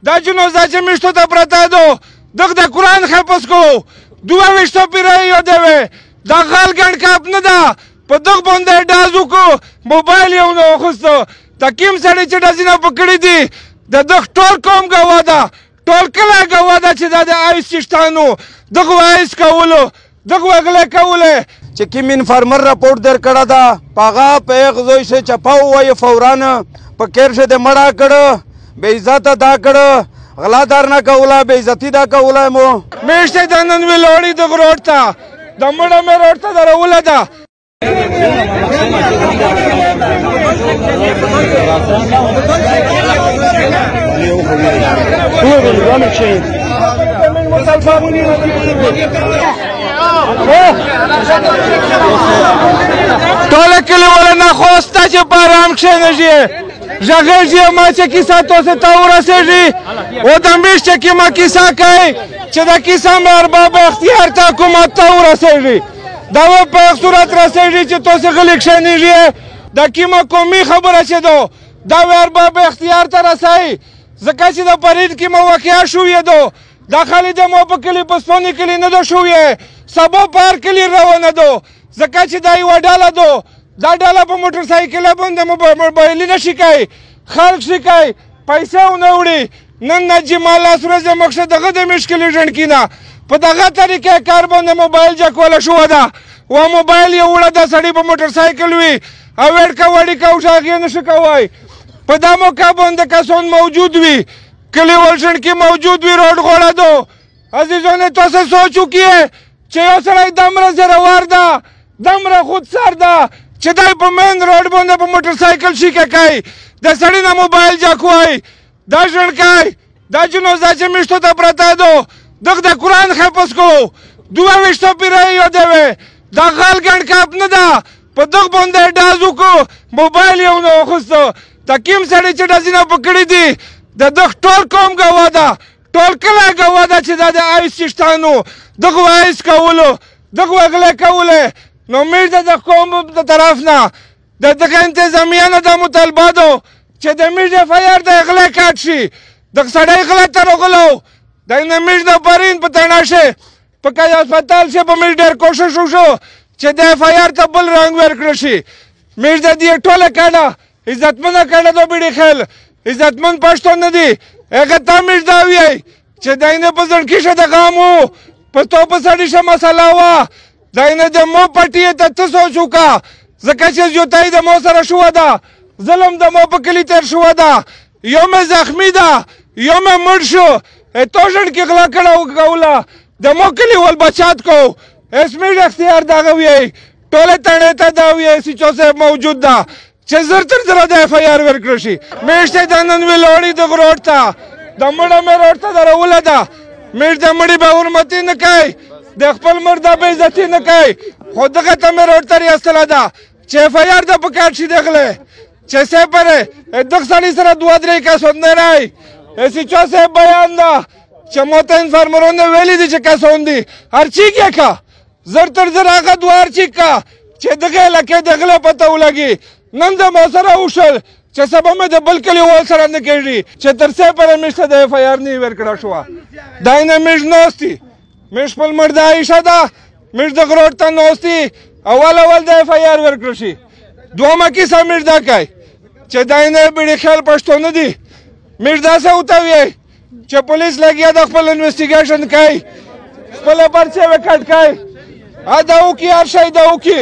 دا جنازه چې میشتو ته پرته ده دغه د قرآن حفظ کو 22 پیره یاده وي دا غل ګڼ کاپ نه ده په دغه باندې ډاز وکړو موبایل یې ونه واخیستو دا کوم سړی چې ډزونه پکړي دي د دغه ټول قوم ګواه ده ټول کلی ګواه ده چې دا د آیس چشتانو دغه آیس کولو دغه وغله کولې چې کوم انفارمر راپورټ در کړه ده په هغه په یغ زوی شه چپا ووایه فوران په کیر شه د مړه کړه بې عزته دا کړه غلا دار نه کوله بې عزتي دا کوله مو میشته د نن وی لوړی دغه روډ ته د مړه مې روډ ته دروله ده ټول کلیوال نه خوسته چې په ارام کښېنږي غږېږي ما چې کیسه تاسو ته ورسېږي او د میشت چې کومه کیسه کوي چې د کیسه مې ارباب اختیار ته حکومت ته ورسېږي دا به په صورت رسېږي چې تاسو غلي کښېنېږي د کومه قومي خبره چې ده دا به ارباب اختیار ته رسوي ځکه چې د فرید کومه واقعه شوې ده دا خالي د مو په کلي په سپونې کلي نه ده شوې سبا په هر کلي روانه ده ځکه چې دا یوه ډله ده دا ډله په موټر سایکل باندې موبایلي نه شي کوي خلک شي کوي پیسې ونه وړي نن نجیب لاس ورځې مخکې دغه د مشکلې ژڼکي نه په دغه طریقې کار باندې موبایل جګوله شوه ده و موبایل یې وړه د سړي په موټر سایکل وي او وړکه وړیکه او هغې نه شي کوی په دا موقع باندې کسان موجود وي کلیوال ژڼکي موجود وي روډ غوړه ده عزیزانو تاسو سوچ وکړئ چې یو سړی دومره زورور ده دومره خودسر ده چې دی په مین روډ باندې په موټر سایکل شیکه کوي د سړي نه موبایل جګوی دا ژڼکی دا جنازه چې میشتو ته پرته ده دغه د قرآن حفظ کو 22 پیره یاده وي دا غل ګڼ کاپ نه ده په دغه باندې ډاز وکړو موبایل یې ونه واخیستو دا کوم سړی چې ډزونه پکړي دي د دغه ټول قوم ګواه ده ټول کلی ګواه ده چې دا د آیس چشتانو دغه آیس کولو دغه وغله کولې نو موږ د قوم د طرف نه د دغه انتظامیانو دا مطالبه ده چې د موږ د فایار د غلا کاټ شي دغه سړی غلا ته راغلو د موږ د پرین په تڼاشه په کای هسپتال شه په موږ ډېر کوشش وشو چې د فایار ته بل رنګ ورکړل شي موږ د دې ټوله کړه عزتمنه کړه د بیړې خل عزتمن پښتون نه دي هغه ته موږ دا وایي چې دای نه په ځړ کې شه د غامو په تو په سړی شه مسله وه دای نه د مو پټي ته ته سوچ وکړه ځکه چې زیاتۍ د مو سره شوه ده ظلم د مو په کلي تېر شوه ده یو مې زخمي ده یو مې مړ شو تو ژڼکي غلا کړه کوله د مو کلیوال بچات کو اسمیج اختیار دغه وایي ټولې تڼۍ ته دا وایي سیچو صاحب موجود ده چې زر تر زره د اف آی آر ورکړل شي میشته د نن وی لوړی دغه روډ ته د مړه مې روډ ته دروله ده میش د مړي به حرمتي نه کوي د خپل مړ د بې عزتي نه کوي خو دغه ته مې روډ ته ریاستله ده چې اف آی آر د په کار شي دغله چې صاحب پرې دغه سړي سره 2-3 کسان نه رای سیچو صاحب بیان ده چې موته انفارمرونه ویلي دي چې کسان دي هر چیک یې کا زر تر زر هغه دوار چیک کا چې دغه علاقې دغله پته ولګي نن د مو سره وشل چې سبا مې د بل کلیوال سره نه کېږي چې تر څه پرې مې ته د اف آی آر نه ورکړه شوه دا نه مې نوستي مې خپل مرد عایشه ده مې دغه روډ ته نوستي اول د اف آی آر ورکړل شي دومه کیسه مې دا کوي چې دا نه بیړې خیال پښتون نه دي مې داسې ورته وایي چې پولیس لګیا د خپل انویسټیګیشن کوي خپله پرچې وکټ کوي دا وکړي هر شی دا وکړي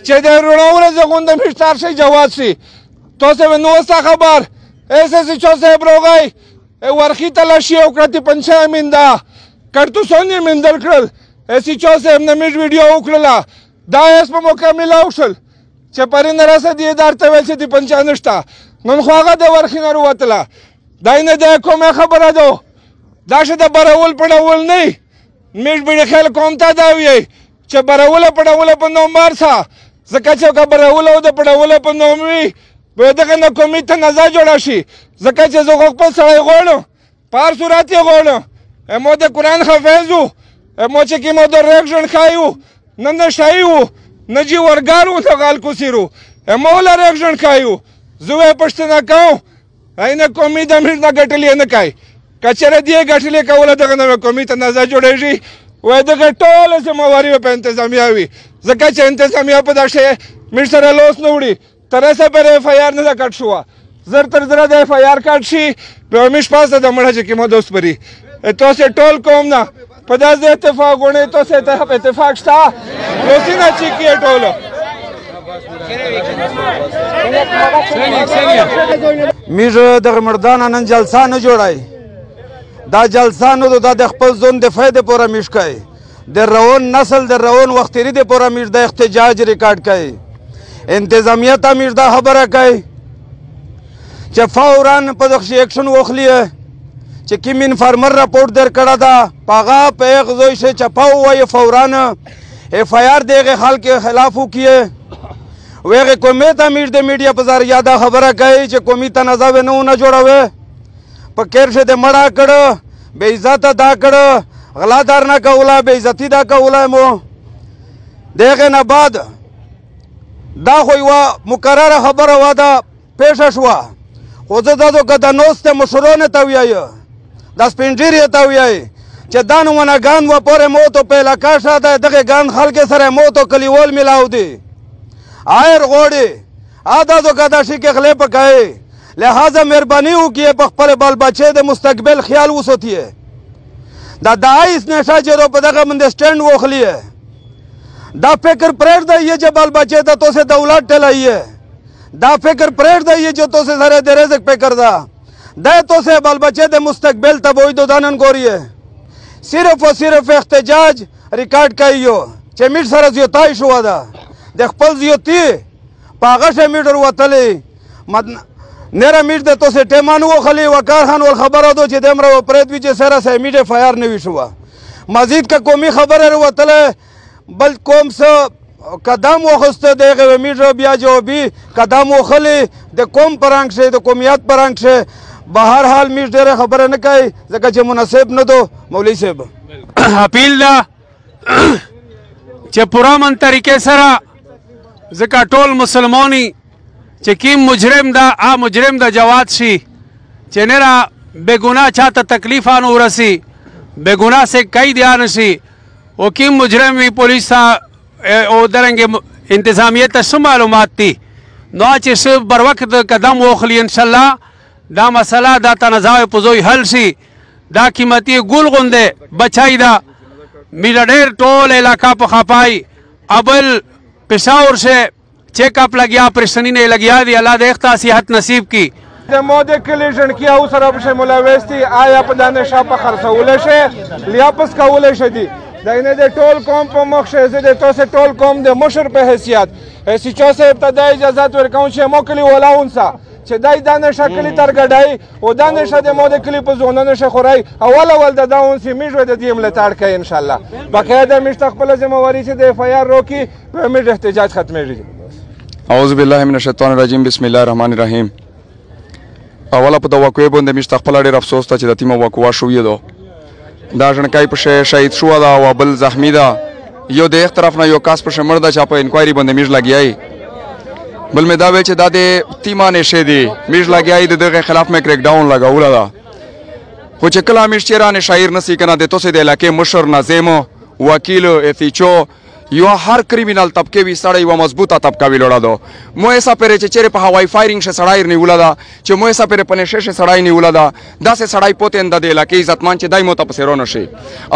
چې د رڼا ورځې غونډه مې هر شی جواز شي تاسو به نو ستا خبر ایسے سیچو صاحب روغی ورخی تلاشی وکړه پنځه منده کارتوسونه یې میندل کړل سیچو صاحب نه مې ویډیو وکړله دا یې په موقع میلاو شول چې پرین رسد یې دار ته ویل چې د پنځه نشته نن خو هغه د ورخي نه وروتله دا نه د کومه خبره ده دا چې د برول پړول نه مې بیړې خیال کوم ته دا وایي چې برول پړول په نوم مارسا ځکه چې برول او د پړول په نوم وي به دغه نه کومې ته نزا جوړه شي ځکه چې زه خپل سړی غواړم په هر صورت یې غواړم مو د قرآن حافظ و مو چې کې مو د ریکشن خایو نه نشایی وو نه جیورګار وو نه غالکوسیر وو مو له ریکشن خایو زه یې پوښتنه کوم اینه قومي د امیر نه ګټلې نه کوي که چېرې دې ګټلې کوله دغه نوې قومي تنازع جوړېږي وایي دغه ټوله ذمهواري به په انتظامیه وي ځکه چې انتظامیه په دا شی موږ سره لوس نه وړي تر اوسه پورې اف آی آر نه ده کټ شوه زر تر زره د اف آی آر کټ شي بیا موږ پاسه د مړه چې کومه دوست پري تاسې ټول قوم نه په داسې اتفاق غونډې تاسې اتفاق شته اوسې نه چې کیه ټولو موږ دغه مردانه نن جلسه نه جوړای دا جلسه نو دا د خپل ځون د فایده پوره میش کوي د روان نسل د روان وختری د پوره میش د احتجاج ریکارډ کوي انتظامیه ته میش دا خبره کوي چې فورا په دغه اکشن واخلي چې کوم انفارمر راپورټ در کړه دا پاغه په غوي شه چپاو وای فورا اف آی آر دغه خلک خلاف وکړي ویغه قومي ته میډ د میډیا په ذریعہ دا خبره کوي چې قومي تنازع نه جوړوي په کیر شه د مړه کړه بے عزت دا کړه غلا دار نه کوله بے عزتی دا کوله مو دغه نه بعد دا خو یو مقرره خبره واده پیښ شو خو زه دغه د نوسته مشرونه ته ویایو د سپینجری ته ویایي چې دا نمونه ګان و پورې موتو په علاقه شاته دغه ګان خلک سره موتو کلیوال ملاو دي آئر غوڑی آدھا تو قداشی کے خلے پکائے لہذا مہربانی ہو کیے پخپل بال بچے دے مستقبل خیال وس ہوتی ہے دا دائیس نیشا جیرو پدغا مندے سٹینڈ وہ خلی ہے دا فکر پریٹ دا یہ جو بال بچے دا تو سے دولت ٹلائی ہے دا فکر پریٹ دا یہ جو تو سے سرے دے رزق پہ کر دا دے تو سے بال بچے دے مستقبل تبوئی دو دانن گوری ہے صرف و صرف احتجاج ریکارڈ کائیو چے میٹ سرزیو تائش ہوا دا د خپل زیوتی پاغه شه میټر وتلی نره میټ د توسه ټیمان وخلی وقار خان ول خبره دو چې دمره پرېد وی چې سره سه میټه فایر نه وی شو مزید کا قومي خبره وتله بل قوم سه قدم وخسته دغه میټر بیا جوابي قدم وخلی د قوم پرنګ شه د قومیت پرنګ شه بهر حال میټ ډیره خبره نه کوي ځکه چې مناسب نه دو مولوی صاحب اپیل دا چې پرامن طریقې سره ځکه ټول مسلمانی چې کیم مجرم دا مجرم دا جواد شي چې نره بےګناه چاته تکلیفانو ورسی بےګناه سے کئی دیان شي او کیم مجرم وی پولیس او درنګ انتظامیه ته څه معلومات دي نو چې صرف بر وخت قدم واخلي ان شاء الله دا مسله دا تنازع په زوی حل شي دا قیمتي ګل غونډه بچای دا میډ ډېر ټول علاقہ په خپای ابل پشاور سے چیک اپ لگیا پریشانی نے لگیا دی اللہ دیکھتا صحت نصیب کی مودے کلیشن کیا او سره بشه ملاوستی آیا په دانه شاپه خرڅول شي لیا پس کول شي دي داینه د ټول قوم په مخ شه زه د تاسو ټول قوم د مشر په حیثیت اسی چا سے ابتدائی اجازه ورکوم چې مو کلی ولاونسا چې دای دانه شکلی ترګډای او دانه شته مودې کلی په زونونه شخورای اول د داون سی میژو د دې ملتاړ کوي ان شاء الله باقاعده مستقبل ذمہواری چې د اف آی آر روکی په میډ احتجاج ختمېږي اعوذ بالله من الشیطان الرجیم بسم الله الرحمن الرحیم اوله په د واقعې باندې مستقبل ډېر افسوس ته چې د تیمه واقعه شوې ده دا ژوندکی په شهید شو دا او بل زخمی ده یو د یک طرف نه یو کاس په شمر ده چې په انکوایري باندې میژ لګیای بل مې دا وی چې دا د تیمه نشه دی میژ لګیای دغه خلاف مې کریک ډاون لګاول دا خو چې کله میژ چیرانه شاعر نسی کنه د توسه د علاقې مشر ناظم وکیل اتیچو یو هر کریمینل طبقه وی سړی و مضبوطه طبقه وی لوړا دو مو ایسا پرې چې چیرې په هوای فایرینګ شه سړی نه ولادا چې مو ایسا پرې پنه شه سړی نه ولادا داسې سړی پوتند د علاقې عزتمن چې دای مو ته پسیرونه شي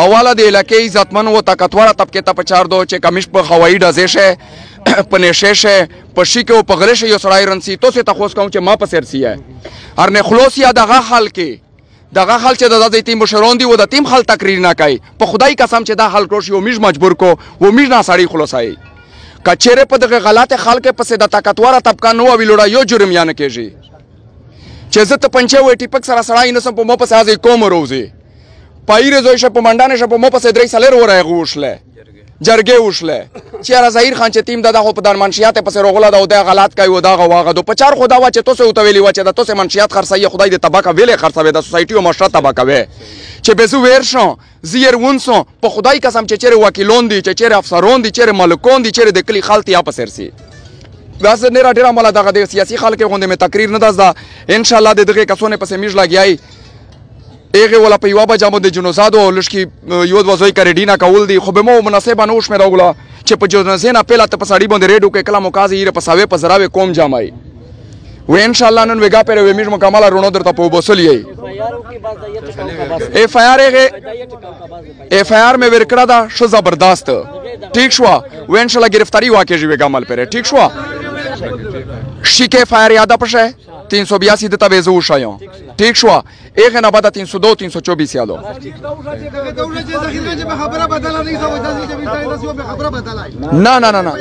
اواله د علاقې عزتمن و طاقتوره طبقه ته پچار دو چې کمیش په هوای ډزې شه پنه شه په شي کې او په غلې شه یو سړی رنسي تو سه تخوس کوم چې ما پسیر سی ہے هر نه خلاص یا دغه حل کې دغه حل چې د تیم مشرون دی و د تیم حل تقریر نه کوي په خدای قسم چې دا حل کړو شو میج مجبور کو و میج نه سړی خلاصای کچېره په دغه غلطه خلک په سه د طاقتوره طبقه نو ویلوړا یو جرم یا نه کېږي چې زه ته پنځه وې ټیپک سره سړی نه سم په مو په سازي کوم روزي پایره زوی شه په منډانه شه په مو په سه درې سالر ورای غوښله جرګه وشله چې ظاهر خان چې تیم دغه په دار منشيات په سر غولا د غلط کوي و دغه واغه دو په چار خدا و چې توسه وتویلی و چې د توسه منشيات خرڅي خدای د تباکه ویلې خرڅوي د سوسایټي او معاشره تباکه وي چې به زو ور شو زیر ونسو په خدای قسم چې چیرې وکیلون دي چې چیرې افسرون دي چیرې ملکون دي چیرې د کلي خلک یا په سر سي بس نه را ډیره مله دغه د سیاسي خلک غونډه مې تقریر نه ده ان شاء الله د دغه کسونه پسې میژ لګیای هغه ولا په یوه بجامو د جنوزادو لشکي یو د وځوي کریډینا کول دي خو به مو مناسبه نه وشمه راغله چې په جنوزینا پیلا ته په سړی باندې ریډو کې کلام وکازي یې په ساوي په زراوي کوم جامای و ان شاء الله نن وګا پر وې میژ مکمل رونو درته په وبسلې اف آی آر में ورکړه دا شو زبردست ٹھیک شو و ان شاء الله گرفتاری واقع جی وګا مل پر ٹھیک شو شیک اف آی آر یاد پشه 382 د تبعزو شایو ٹھیک شو ایک نه بعد 302 324 یادو نه نه نه نه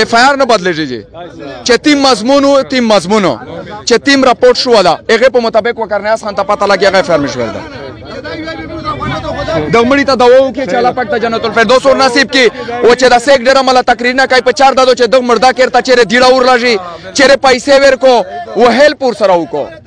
اف آی آر نه بدلېږي جی چې تیم مضمونو چې تیم راپورټ شو ولا هغه په مطابق وکړنه خان ته پته لګي هغه فرمش ورده د مړی ته دواو کې چې الله پاک ته جنت الفردوس ور نصیب کی او چې د سیک ډیر مله تقریر نه کوي په 4 دادو چې د مردا کېرته چیرې دیړه ور لږی چیرې پیسې ورکو و هیل پور سره وکړو